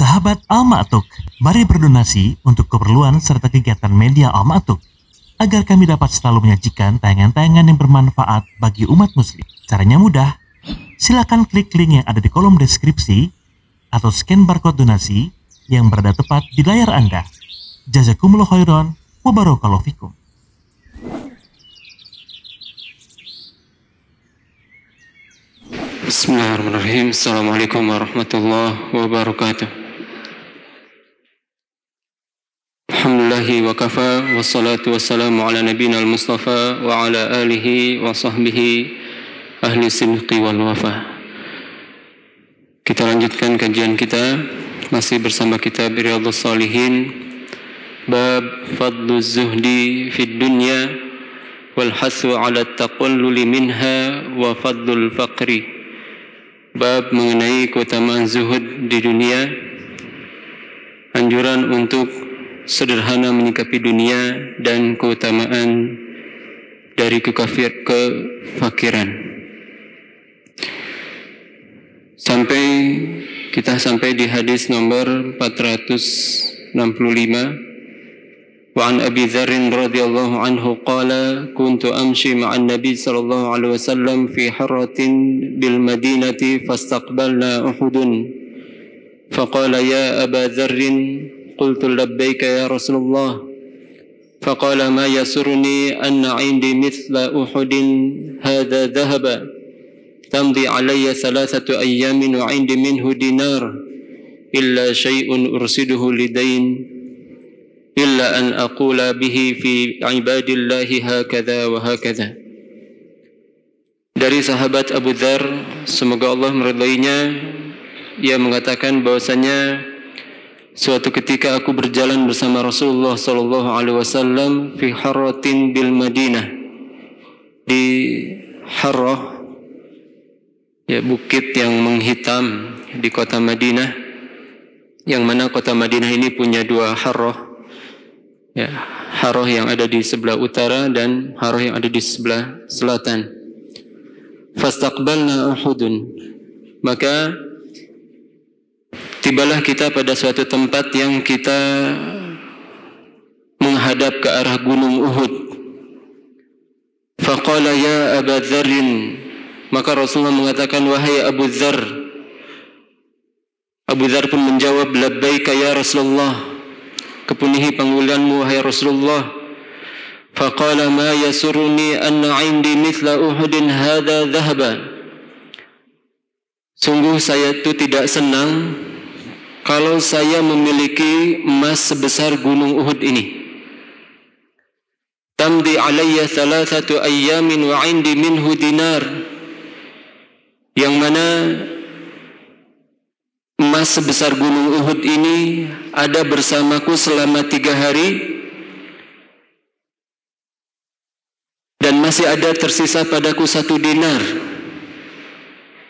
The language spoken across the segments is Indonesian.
Sahabat Al-Ma'tuk, mari berdonasi untuk keperluan serta kegiatan media Al-Ma'tuk agar kami dapat selalu menyajikan tayangan-tayangan yang bermanfaat bagi umat muslim. Caranya mudah, silakan klik link yang ada di kolom deskripsi atau scan barcode donasi yang berada tepat di layar Anda. Jazakumullah khairan wa barakallahu fikum. Bismillahirrahmanirrahim. Assalamualaikum warahmatullahi wabarakatuh. Alhamdulillahi wa kafa, wassalatu wassalamu ala nabiyina al-mustafa wa ala alihi wa sahbihi ahli sidqi wal wafa. Kita lanjutkan kajian kita masih bersama kitab Riyadhus Shalihin, bab fadlu zuhdi fid dunya wal hasu ala taqalluli minha wa fadlul faqri. Bab mengenai keutamaan zuhud di dunia, anjuran untuk sederhana menyikapi dunia, dan keutamaan dari kefakiran. Kita sampai di hadis nomor 465. Wa an Abi Dzarr radhiyallahu anhu qala kuntu amshi ma'an nabi sallallahu alaihi wasallam fi harratin bil madinati fastaqbalna Uhudun faqala ya Aba Dzarr قلت لبيك يا رسول الله فقال ما يسرني أن عندي مثل أحد هذا ذهبا تمضي علي 3 أيام وعندي منه دينار إلا شيء أرسده لدين إلا أن أقول به في عباد الله هكذا وهكذا. Dari sahabat Abu Dzar, semoga Allah meridainya, ia mengatakan bahwasanya suatu ketika aku berjalan bersama Rasulullah sallallahu alaihi wasallam fi harratin bil Madinah, di Harrah, ya, bukit yang menghitam di kota Madinah, yang mana kota Madinah ini punya 2 harrah, ya, harrah yang ada di sebelah utara dan harrah yang ada di sebelah selatan. Fastaqbalna Uhudun, maka tibalah kita pada suatu tempat yang kita menghadap ke arah gunung Uhud. Faqala ya Aba Dzarr, maka Rasulullah mengatakan wahai Abu Dzarr. Abu Dzarr pun menjawab labbaika ya Rasulullah, kepenuhi panggilanmu wahai Rasulullah. Faqala ma yasuruni anna 'indi mithla Uhudin hadha dhahaba, sungguh saya itu tidak senang kalau saya memiliki emas sebesar gunung Uhud ini. Tamdi alayya 3 ayyamin wa 'indi minhu dinar, yang mana emas sebesar gunung Uhud ini ada bersamaku selama 3 hari dan masih ada tersisa padaku 1 dinar.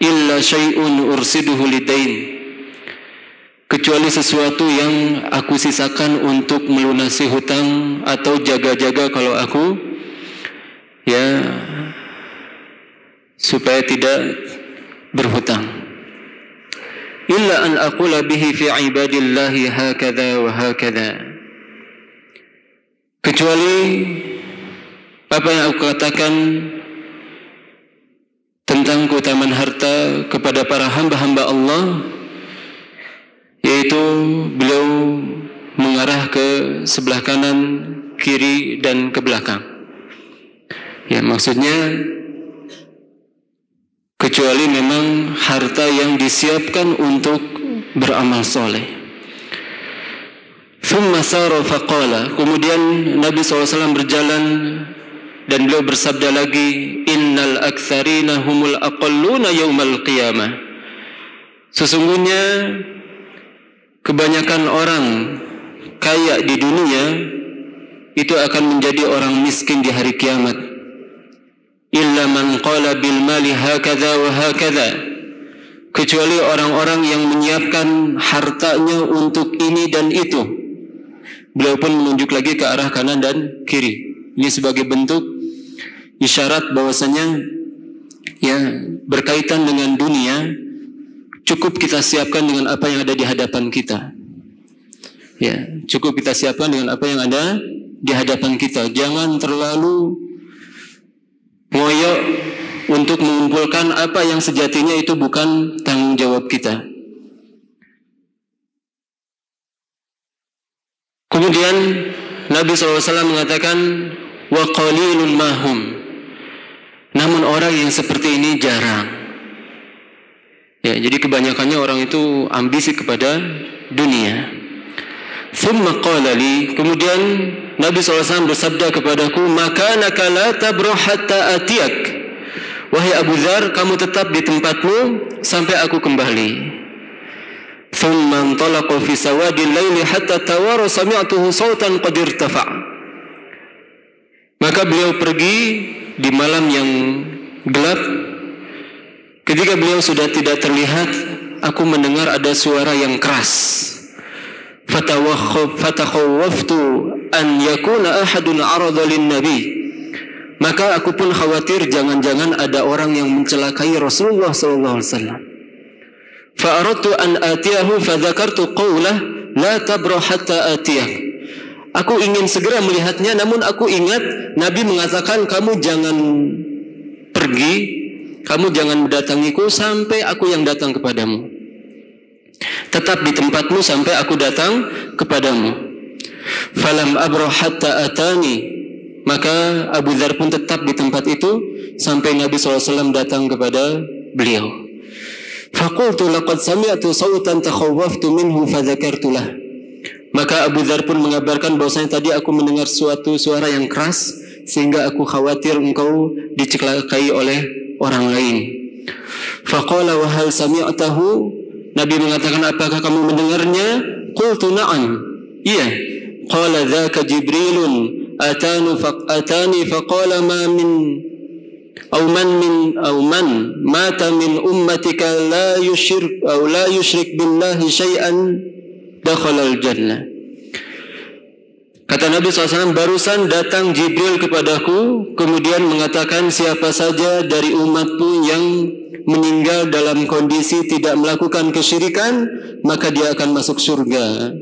Illa syai'un ursiduhu lidain, kecuali sesuatu yang aku sisakan untuk melunasi hutang atau jaga-jaga kalau aku, ya, supaya tidak berhutang. Illa an aqula bihi fi ibadillahi hakadha wa hakadha, kecuali apa yang aku katakan tentang keutamaan harta kepada para hamba-hamba Allah, yaitu beliau mengarah ke sebelah kanan, kiri, dan ke belakang. Ya, maksudnya kecuali memang harta yang disiapkan untuk beramal soleh. Thumma sara faqala, kemudian Nabi SAW berjalan dan beliau bersabda lagi, innal aktsarina humul aqalluna yaumal qiyamah, sesungguhnya kebanyakan orang kaya di dunia itu akan menjadi orang miskin di hari kiamat. Illa man qala bil mali hakadha wa hakadha, kecuali orang-orang yang menyiapkan hartanya untuk ini dan itu. Beliau pun menunjuk lagi ke arah kanan dan kiri. Ini sebagai bentuk isyarat bahwasanya, ya, berkaitan dengan dunia, cukup kita siapkan dengan apa yang ada di hadapan kita. Ya, cukup kita siapkan dengan apa yang ada di hadapan kita. Jangan terlalu ngoyo untuk mengumpulkan apa yang sejatinya itu bukan tanggung jawab kita. Kemudian Nabi SAW mengatakan, wa qalilun mahum. Namun orang yang seperti ini jarang. Ya, jadi kebanyakannya orang itu ambisi kepada dunia. Thumma qala li, kemudian Nabi SAW bersabda kepadaku, makanaka la tabruh hatta atiyak. Wahai Abu Dzar, kamu tetap di tempatmu sampai aku kembali. Thumma antalaqa fi sawadil laili hatta tawara sami'tuhu sautan qad irtafa'. Maka beliau pergi di malam yang gelap. Ketika beliau sudah tidak terlihat, aku mendengar ada suara yang keras. Fatakhawwaftu an yakuna ahadun arada lin-nabi. Maka aku pun khawatir jangan-jangan ada orang yang mencelakai Rasulullah sallallahu alaihi wasallam. Fa aradtu an atiyahu fa dzakartu qawlah la tabrah hatta atiyah. Aku ingin segera melihatnya, namun aku ingat Nabi mengatakan kamu jangan pergi, kamu jangan mendatangiku sampai aku yang datang kepadamu. Tetap di tempatmu sampai aku datang kepadamu. Falam abrah hatta atani. Maka Abu Dzar pun tetap di tempat itu sampai Nabi SAW datang kepada beliau. Faqultu laqad sami'tu sautan takhawwaftu minhu fadzakartu lah. Maka Abu Dzar pun mengabarkan bahwasanya tadi aku mendengar suatu suara yang keras sehingga aku khawatir engkau dicelakai oleh orang lain. Faqala wa hal sami'tahu? Nabi mengatakan, apakah kamu mendengarnya? Qultu na'am. Iya. Qala dzaka Jibrilun atani faqala ma min أو من مات من أمتك لا يشرك بالله شيئا دخل الجنة. Kata Nabi SAW, barusan datang Jibril kepadaku, kemudian mengatakan siapa saja dari umatmu yang meninggal dalam kondisi tidak melakukan kesyirikan, maka dia akan masuk surga.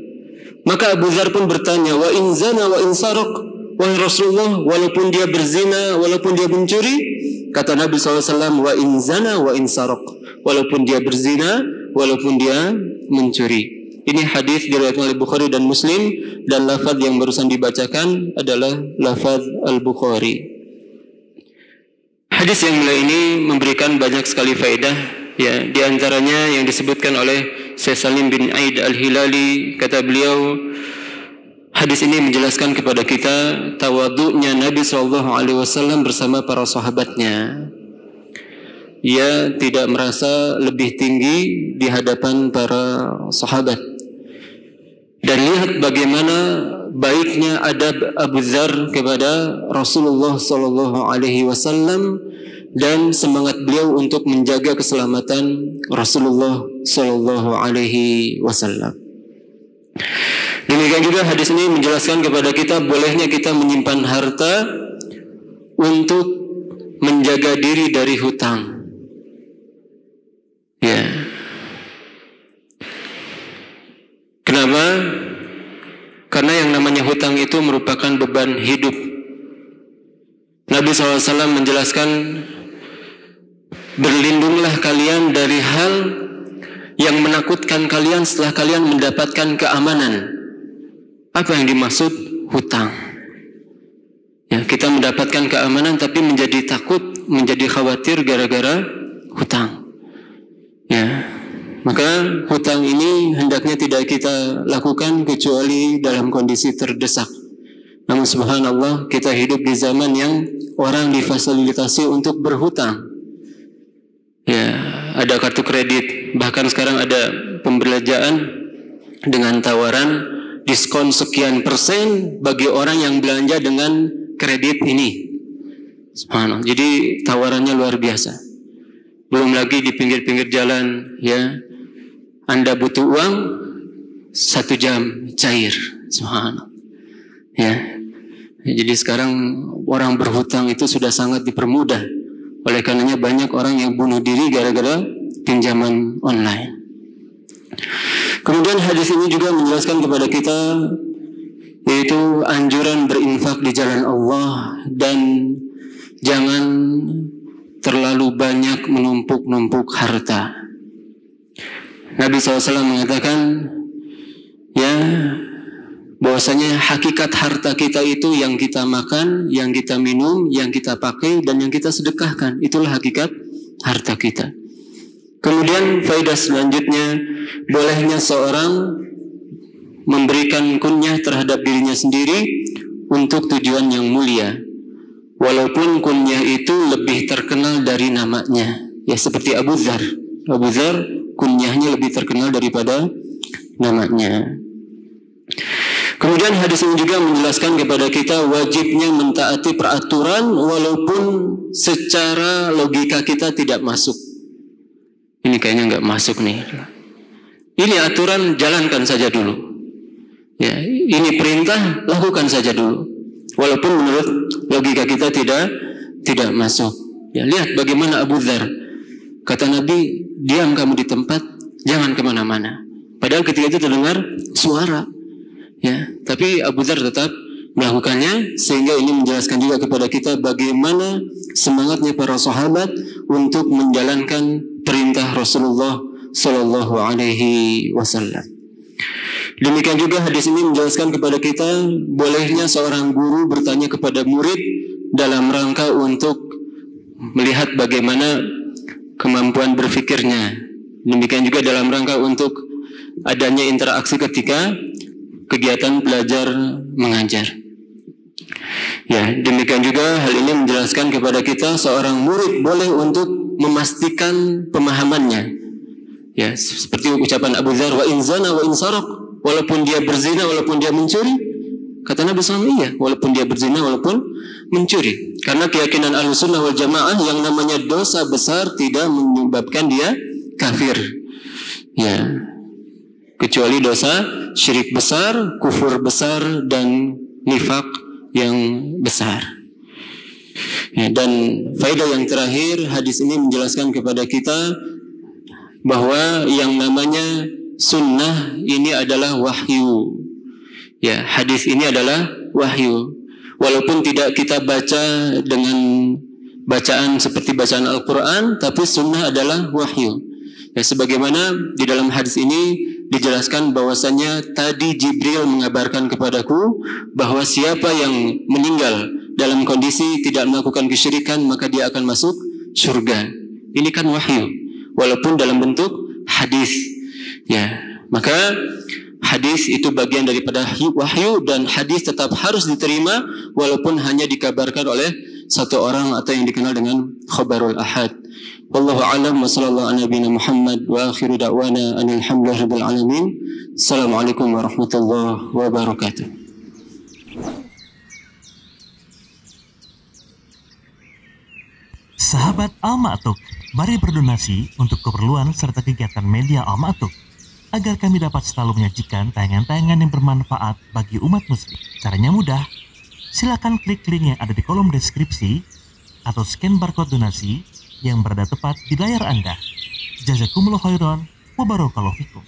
Maka Abu Dzar pun bertanya, wa in zana wa in saraq, wahai Rasulullah, walaupun dia berzina, walaupun dia mencuri? Kata Nabi SAW, wa in zana wa in saraq, walaupun dia berzina, walaupun dia mencuri. Ini hadis diriwayatkan oleh Bukhari dan Muslim, dan lafaz yang barusan dibacakan adalah lafaz Al-Bukhari. Hadis yang mulia ini memberikan banyak sekali faedah, ya, di antaranya yang disebutkan oleh Syekh Salim bin Aid Al-Hilali. Kata beliau, hadis ini menjelaskan kepada kita tawadhu'nya Nabi SAW bersama para sahabatnya. Ia tidak merasa lebih tinggi di hadapan para sahabat. Dan lihat bagaimana baiknya adab Abu Dzar kepada Rasulullah SAW dan semangat beliau untuk menjaga keselamatan Rasulullah SAW. Demikian juga hadis ini menjelaskan kepada kita bolehnya kita menyimpan harta untuk menjaga diri dari hutang. Ya. Kenapa? Karena yang namanya hutang itu merupakan beban hidup. Nabi SAW menjelaskan, berlindunglah kalian dari hal yang menakutkan kalian setelah kalian mendapatkan keamanan. Apa yang dimaksud hutang? Ya, kita mendapatkan keamanan tapi menjadi takut, menjadi khawatir gara-gara hutang. Ya, maka hutang ini hendaknya tidak kita lakukan kecuali dalam kondisi terdesak. Namun subhanallah, kita hidup di zaman yang orang difasilitasi untuk berhutang. Ya, ada kartu kredit, bahkan sekarang ada pembelanjaan dengan tawaran diskon sekian persen bagi orang yang belanja dengan kredit ini. Subhanallah. Jadi tawarannya luar biasa. Belum lagi di pinggir-pinggir jalan, ya, Anda butuh uang 1 jam cair. Subhanallah. Ya. Jadi sekarang orang berhutang itu sudah sangat dipermudah. Oleh karenanya banyak orang yang bunuh diri gara-gara pinjaman online. Kemudian hadis ini juga menjelaskan kepada kita yaitu anjuran berinfak di jalan Allah dan jangan terlalu banyak menumpuk-numpuk harta. Nabi SAW mengatakan bahwasanya hakikat harta kita itu yang kita makan, yang kita minum, yang kita pakai, dan yang kita sedekahkan. Itulah hakikat harta kita. Kemudian faedah selanjutnya, bolehnya seorang memberikan kunyah terhadap dirinya sendiri untuk tujuan yang mulia, walaupun kunyah itu lebih terkenal dari namanya. Ya, seperti Abu Dzar. Abu Dzar kunyahnya lebih terkenal daripada namanya. Kemudian hadis ini juga menjelaskan kepada kita wajibnya mentaati peraturan walaupun secara logika kita tidak masuk. Ini kayaknya nggak masuk nih. Ini aturan, jalankan saja dulu. Ya, ini perintah, lakukan saja dulu. Walaupun menurut logika kita tidak masuk. Ya, lihat bagaimana Abu Dzar. Kata Nabi, diam kamu di tempat, jangan kemana-mana. Padahal ketika itu terdengar suara. Ya, tapi Abu Dzar tetap melakukannya, sehingga ini menjelaskan juga kepada kita bagaimana semangatnya para sahabat untuk menjalankan perintah Rasulullah Sallallahu Alaihi Wasallam. Demikian juga hadis ini menjelaskan kepada kita bolehnya seorang guru bertanya kepada murid dalam rangka untuk melihat bagaimana kemampuan berfikirnya. Demikian juga dalam rangka untuk adanya interaksi ketika kegiatan belajar mengajar. Ya, demikian juga hal ini menjelaskan kepada kita seorang murid boleh untuk memastikan pemahamannya. Ya, seperti ucapan Abu Dzar, wa in zana wa in saraq, walaupun dia berzina, walaupun dia mencuri. Kata Nabi SAW, iya, walaupun dia berzina, walaupun mencuri. Karena keyakinan Ahlussunnah wal Jamaah yang namanya dosa besar tidak menyebabkan dia kafir. Ya, kecuali dosa syirik besar, kufur besar, dan nifak yang besar. Ya, dan faedah yang terakhir, hadis ini menjelaskan kepada kita bahwa yang namanya sunnah ini adalah wahyu. Ya, hadis ini adalah wahyu. Walaupun tidak kita baca dengan bacaan seperti bacaan Al-Quran, tapi sunnah adalah wahyu. Ya, sebagaimana di dalam hadis ini dijelaskan bahwasanya tadi Jibril mengabarkan kepadaku bahwa siapa yang meninggal dalam kondisi tidak melakukan kesyirikan maka dia akan masuk surga. Ini kan wahyu, walaupun dalam bentuk hadis. Ya, maka hadis itu bagian daripada wahyu dan hadis tetap harus diterima walaupun hanya dikabarkan oleh satu orang atau yang dikenal dengan khabarul ahad. Wallahu a'lam wa sallallahu ala nabiyina Muhammad wa akhiru da'wana alhamdulillahi rabbil alamin. Assalamualaikum warahmatullahi wabarakatuh. Sahabat Al-Ma'tuk, mari berdonasi untuk keperluan serta kegiatan media Al-Ma'tuk agar kami dapat selalu menyajikan tayangan-tayangan yang bermanfaat bagi umat muslim. Caranya mudah. Silakan klik link yang ada di kolom deskripsi atau scan barcode donasi yang berada tepat di layar Anda. Jazakumullah khairan wa barakallahu fikum.